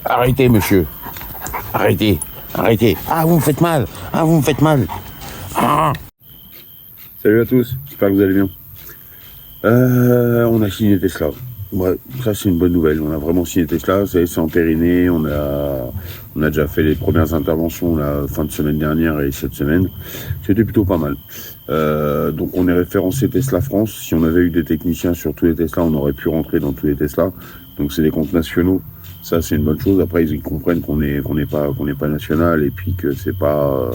Arrêtez, monsieur. Arrêtez. Arrêtez. Ah, vous me faites mal. Ah, vous me faites mal. Ah. Salut à tous. J'espère que vous allez bien. On a signé Tesla. Ouais, ça c'est une bonne nouvelle. On a vraiment signé Tesla. C'est entériné. On a déjà fait les premières interventions la fin de semaine dernière et cette semaine. C'était plutôt pas mal. Donc on est référencé Tesla France. Si on avait eu des techniciens sur tous les Tesla, on aurait pu rentrer dans tous les Tesla. Donc c'est des comptes nationaux. Ça c'est une bonne chose. Après ils comprennent qu'on n'est pas national et puis que c'est pas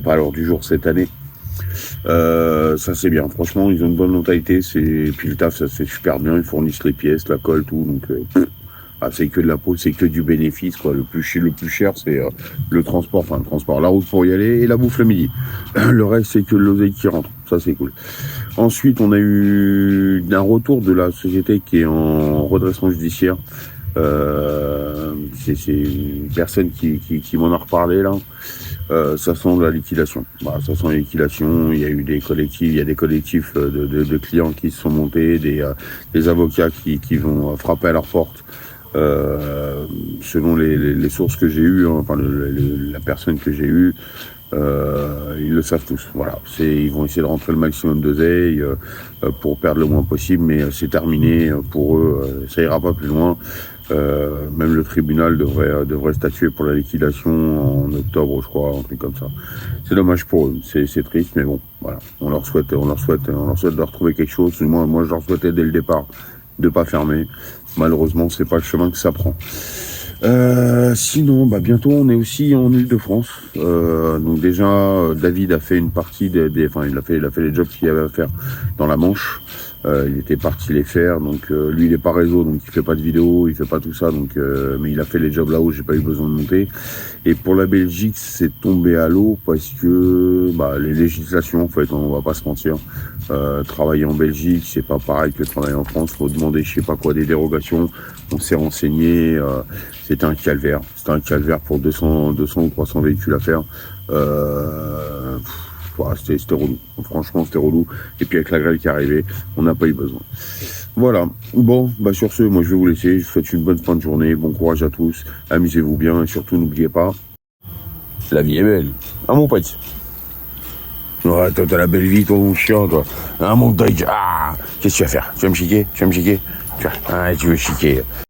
à l'heure du jour cette année. Ça c'est bien, franchement ils ont une bonne mentalité, puis le taf ça se fait super bien, ils fournissent les pièces, la colle, tout, donc c'est que de la peau, c'est que du bénéfice quoi. Le plus cher c'est le transport, la route pour y aller et la bouffe le midi. Le reste c'est que l'oseille qui rentre, ça c'est cool. Ensuite on a eu un retour de la société qui est en redressement judiciaire. C'est une personne qui m'en a reparlé là. Ça sent la liquidation. Ça sent la liquidation. Il y a eu des collectifs de clients qui se sont montés, des avocats qui vont frapper à leur porte. Selon les sources que j'ai eues, la personne que j'ai eue, ils le savent tous. Voilà, ils vont essayer de rentrer le maximum d'oseille pour perdre le moins possible, mais c'est terminé pour eux. Ça ira pas plus loin. Même le tribunal devrait statuer pour la liquidation en octobre, je crois, un truc comme ça. C'est dommage pour eux, c'est triste, mais bon, voilà. On leur souhaite de retrouver quelque chose. Moi, je leur souhaitais dès le départ de pas fermer. Malheureusement, c'est pas le chemin que ça prend. Sinon, bientôt on est aussi en Île-de-France. Donc déjà, David a fait une partie il a fait les jobs qu'il y avait à faire dans la Manche. Il était parti les faire, donc lui il est pas réseau, donc il fait pas de vidéo, il fait pas tout ça, donc mais il a fait les jobs là-haut, j'ai pas eu besoin de monter. Et pour la Belgique, c'est tombé à l'eau parce que les législations, en fait, on va pas se mentir. Travailler en Belgique, c'est pas pareil que travailler en France. Faut demander, je sais pas quoi, des dérogations. On s'est renseigné. C'était un calvaire. C'était un calvaire pour 200 ou 300 véhicules à faire. C'était relou. Franchement, c'était relou. Et puis avec la grêle qui arrivait, on n'a pas eu besoin. Voilà. Bon, sur ce, moi je vais vous laisser. Je vous souhaite une bonne fin de journée. Bon courage à tous. Amusez-vous bien et surtout n'oubliez pas, la vie est belle. Ah mon pote. Ouais, toi t'as la belle vie, toi mon chien, toi. Ah mon deuil. Ah, qu'est-ce que tu vas faire? Tu vas me chiquer? Tu veux me chiquer? Tu veux chiquer?